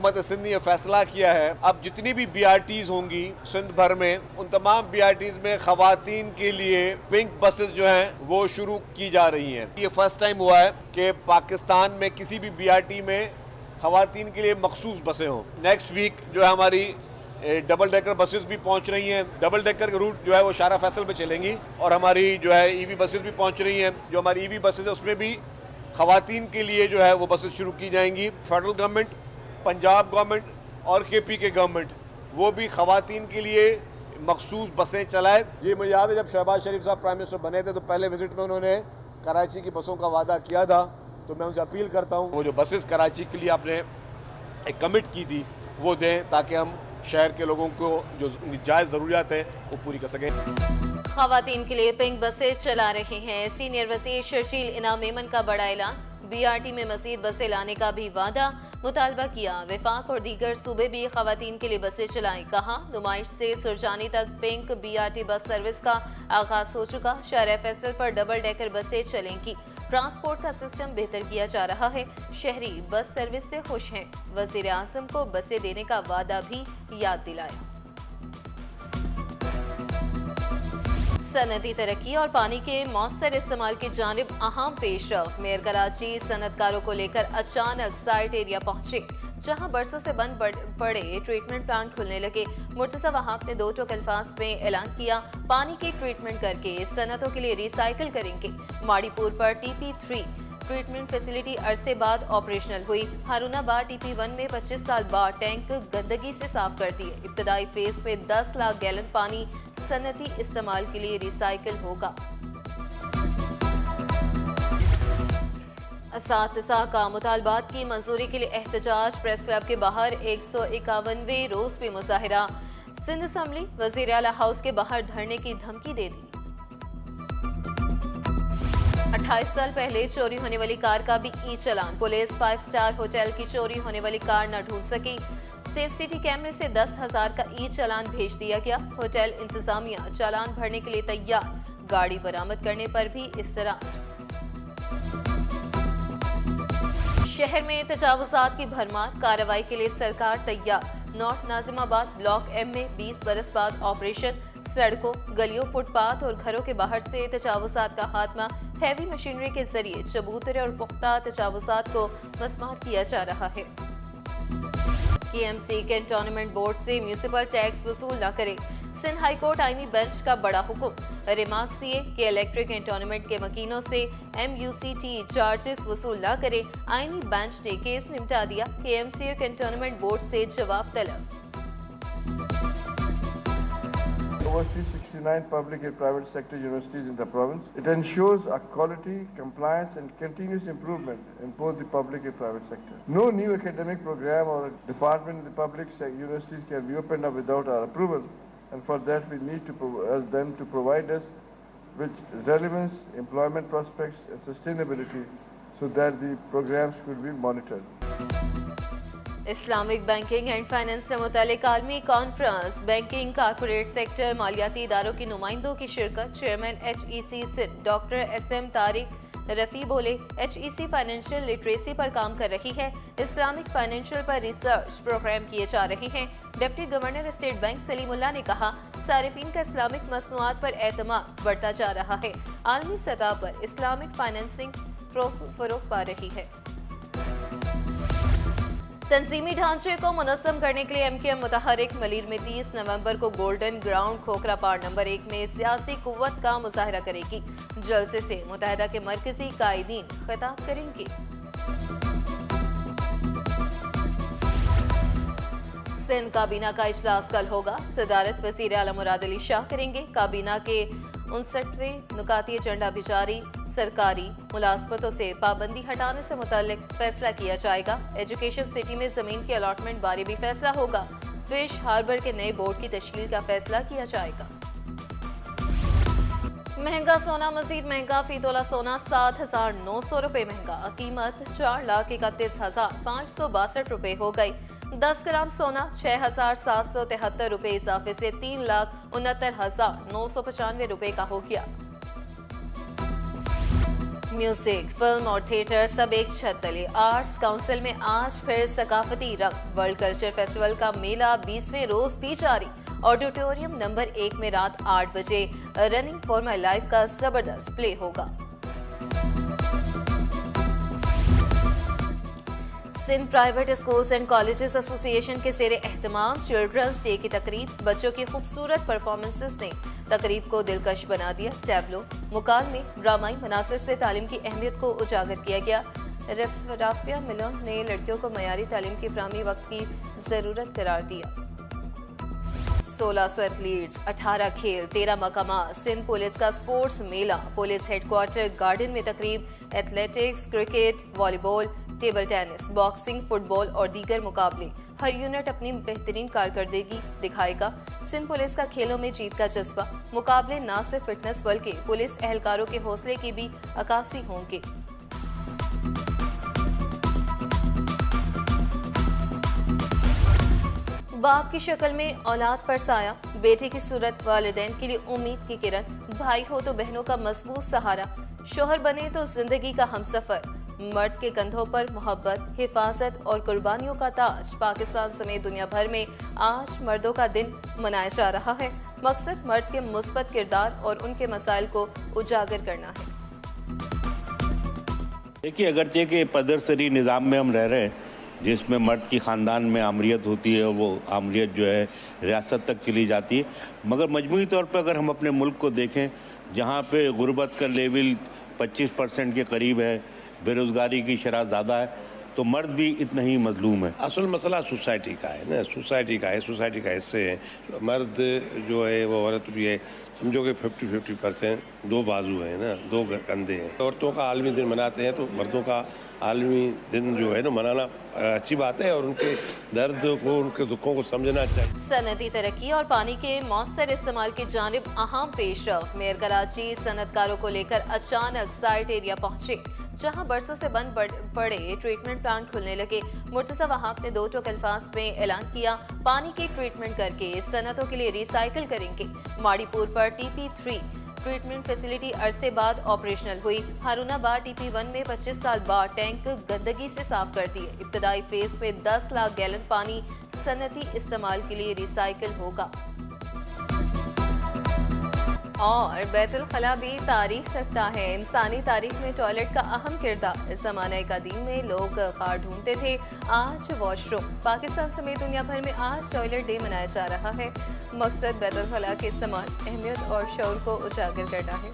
हुकूमत सिंध ने यह फैसला किया है, अब जितनी भी BRTs होंगी सिंध भर में, उन तमाम BRTs में खवातीन के लिए पिंक बसेस जो हैं वो शुरू की जा रही हैं। ये फर्स्ट टाइम हुआ है कि पाकिस्तान में किसी भी BRT में खवातीन के लिए मखसूस बसें हों। नेक्स्ट वीक जो है हमारी डबल डेकर बसेस भी पहुंच रही हैं। डबल डेकर का रूट जो है वो शारा फैसल पे चलेंगी और हमारी जो है EV बसेस भी पहुंच रही हैं। जो हमारी EV बसेस है उसमें भी खवातीन के लिए जो है वो बसेस शुरू की जाएंगी। फेडरल गवर्नमेंट, पंजाब गवर्नमेंट और KP के गवर्नमेंट वो भी खवातीन के लिए मखसूस बसें चलाए। ये मुझे याद है जब शहबाज शरीफ साहब प्राइम मिनिस्टर बने थे तो पहले विजिट में उन्होंने कराची की बसों का वादा किया था। तो मैं उनसे अपील करता हूँ वो जो बसेस कराची के लिए आपने एक कमिट की थी वो दें, ताकि हम शहर के लोगों को जो जायज़ ज़रूरियात हैं वो पूरी कर सकें। खवातीन के लिए पिंक बसें चला रहे हैं। सीनियर वज़ीर शर्जील इनाम मेमन का बड़ा ऐलान। BRT में मज़ीद बसें लाने का भी वादा, मुतालबा किया। वफाक और दीगर सूबे भी खवातीन के लिए बसें चलाएं। कहा नुमाइश से सुरजानी तक पिंक BRT बस सर्विस का आगाज हो चुका। शहर फैसल पर डबल डेकर बसें चलेंगी। ट्रांसपोर्ट का सिस्टम बेहतर किया जा रहा है। शहरी बस सर्विस से खुश हैं। वज़ीर आज़म को बसें देने का वादा भी याद दिलाया। सनती तरक्की और पानी के मौसर इस्तेमाल की जानिब अहम पेशरफ। मेयर कराची सनतकारों को लेकर अचानक साइट एरिया पहुंचे, जहां बरसों से बंद पड़े ट्रीटमेंट प्लांट खुलने लगे। मुर्तज़ा वहाब ने 2 टोक अल्फाज में ऐलान किया, पानी की ट्रीटमेंट करके सनतों के लिए रिसाइकिल करेंगे। माड़ीपुर पर TP3 ट्रीटमेंट फैसिलिटी अरसे बाद ऑपरेशनल हुई। हारूनाबाद TP1 में 25 साल बाद टैंक गंदगी से साफ कर दिए। इब्तदाई फेज में 10 लाख गैलन पानी सनती इस्तेमाल के लिए रिसाइकिल होगा। असातिज़ा का मुतालबात की मंजूरी के लिए एहतजाज। प्रेस क्लब के बाहर 151वें रोज भी मुजाहिरा। सिंध असम्बली वज़ीर आला हाउस के बाहर धरने की धमकी दे दी। 28 साल पहले चोरी होने वाली कार का भी ई-चालान। पुलिस 5 स्टार होटल की चोरी होने वाली कार न ढूंढ सकी। सेफ सिटी कैमरे से 10,000 का ई-चालान भेज दिया गया। होटल इंतजामिया चालान भरने के लिए तैयार। गाड़ी बरामद करने पर भी इस तरह। शहर में तजावुजात की भरमार, कार्रवाई के लिए सरकार तैयार। नॉर्थ नाजिमाबाद ब्लॉक M में 20 बरस बाद ऑपरेशन। सड़कों, गलियों, फुटपाथ और घरों के बाहर से तजावुजात का खात्मा हैवी मशीनरी के जरिए चबूतरे और पुख्ता तजावुजात को मस्मार किया जा रहा है। KMC कैंटोनमेंट बोर्ड से म्यूनिसिपल टैक्स वसूल न करे। सिंध हाई कोर्ट आईनी बेंच का बड़ा हुक्म। रिमार्क CA के इलेक्ट्रिक कैंटोनमेंट के मकीनों से MUCT चार्जेस वसूल न करे। आईनी बेंच ने केस निपटा दिया। KMC कैंटोनमेंट बोर्ड से जवाब तलब। Oversees 69 public and private sector universities in the province. It ensures a quality, compliance and continuous improvement in both the public and private sector. No new academic program or department in the public universities can be opened up without our approval, and for that we need them to provide us with relevance, employment prospects and sustainability so that the programs could be monitored. Islamic banking and finance से मुतालिक आलमी conference. Banking, corporate sector, मालियाती इदारों की नुमाइंदों की शिरकत। Chairman HEC Sindh doctor SM Tariq Rafi बोले, HEC फाइनेंशियल लिटरेसी पर काम कर रही है। इस्लामिक फाइनेंशियल पर रिसर्च प्रोग्राम किए जा रहे हैं। Deputy governor state bank Salimullah ने कहा, सारिफीन का इस्लामिक मसनूआत पर एतमाद बढ़ता जा रहा है। आलमी सतह पर इस्लामिक फाइनेंसिंग फरोग पा रही है। तंजीमी ढांचे को मुनज़्ज़म करने के लिए MKM मुतहरिक मलीर में 30 नवंबर को गोल्डन ग्राउंड खोखरा पार नंबर 1 में सियासी कुव्वत का मुजाहरा करेगी। जलसे से मुत्तहिदा के मरकजी कायदीन खिताब करेंगे। सिंध काबीना का इजलास कल होगा। सदारत वज़ीर आला मुराद अली शाह करेंगे। काबीना के 59वें नुकाती एजेंडा भी जारी। सरकारी मुलाजमतों से पाबंदी हटाने से मुताल्लिक फैसला किया जाएगा। एजुकेशन सिटी में जमीन के अलॉटमेंट बारे भी फैसला होगा। फिश हार्बर के नए बोर्ड की तश्कील का फैसला किया जाएगा। महंगा सोना मजीद महंगा। फी तोला सोना 7,900 रुपए महंगा। कीमत 4,31,562 रुपए हो गई। 10 ग्राम सोना 6,773 रुपए इजाफे से 3,69,995 रुपए का हो गया। म्यूजिक, फिल्म और थिएटर सब एक छत तले। आर्ट्स काउंसिल में आज फिर सकाफती रंग। वर्ल्ड कल्चर फेस्टिवल का मेला 20वें रोज भी जारी। ऑडिटोरियम नंबर 1 में रात 8 बजे रनिंग फॉर माई लाइफ का जबरदस्त प्ले होगा। Sindh private schools and colleges association के ज़ेरे एहतमाम चिल्ड्रंस डे की तकरीब। बच्चों की खूबसूरत परफॉर्मेंसेस ने तकरीब को दिलकश बना दिया। टैबलो मुकाल में ड्रामाई मनासिर से तालीम की अहमियत को उजागर किया गया। राफिया मिलोन ने लड़कियों को मयारी तालीम की फराहमी वक्त की ज़रूरत करार दिया। 1600 एथलीट्स, 18 खेल, 13 मकामात। सिंध पुलिस का स्पोर्ट्स मेला। पुलिस हेडक्वार्टर गार्डन में तकरीब। Athletics, cricket, volleyball, table tennis, boxing, football और दीगर मुकाबले। हर यूनिट अपनी बेहतरीन कारकर्दगी दिखाएगा। सिंध पुलिस का खेलों में जीत का जज्बा। मुकाबले न सिर्फ फिटनेस बल्कि पुलिस एहलकारों के हौसले की भी अक्कासी होंगे। बाप की शक्ल में औलाद पर साया, बेटे की सूरत वालिदैन के लिए उम्मीद की किरण। भाई हो तो बहनों का मजबूत सहारा, शोहर बने तो जिंदगी का हमसफर। मर्द के कंधों पर मोहब्बत, हिफाजत और कुर्बानियों का ताज। पाकिस्तान समेत दुनिया भर में आज मर्दों का दिन मनाया जा रहा है। मकसद मर्द के मुस्बत किरदार और उनके मसाइल को उजागर करना है। देखिए, अगरचे के पदरसरी निज़ाम में हम रह रहे हैं जिसमें मर्द की ख़ानदान में आमरीत होती है, वो आमरीत जो है रियासत तक चली जाती है, मगर मजमूई तौर पर अगर हम अपने मुल्क को देखें जहाँ पे गुर्बत का लेवल 25% के करीब है, बेरोज़गारी की शरह ज़्यादा है, तो मर्द भी इतना ही मजलूम है। असल मसला सोसाइटी का है ना, सोसाइटी का हिस्से है। मर्द जो है वो औरत भी है, समझो कि 50-50% दो बाजू है ना, दो कंधे हैं। औरतों का आलमी दिन मनाते हैं तो मर्दों का आलमी दिन जो है ना मनाना अच्छी बात है और उनके दर्द को, उनके दुखों को समझना चाहिए। सनती तरक्की और पानी के मौसर इस्तेमाल की जानिब अहम पेशरफ। मेयर कराची सनतकारों को लेकर अचानक साइट एरिया पहुंचे जहां बरसों से बंद पड़े ट्रीटमेंट प्लांट खुलने लगे। मुर्तज़ा वहाब ने 2 टोक अल्फाज में ऐलान किया, पानी की ट्रीटमेंट करके सनतों के लिए रिसाइकिल करेंगे। माड़ीपुर पर TP3 ट्रीटमेंट फैसिलिटी अरसे बाद ऑपरेशनल हुई। हारूनाबाद TP1 में 25 साल बाद टैंक गंदगी से साफ कर दिए। इब्तदाई फेज में 10 लाख गैलन पानी सनती इस्तेमाल के लिए रिसाइकिल होगा। और बैतुल खला भी तारीख रखता है। इंसानी तारीख में टॉयलेट का अहम किरदार। ज़माने कदीम में लोग खार ढूंढते थे, आज वॉशरूम। पाकिस्तान समेत दुनिया भर में आज टॉयलेट डे मनाया जा रहा है। मकसद बैतुल खला के इस्तेमाल, अहमियत और शौर को उजागर करना है।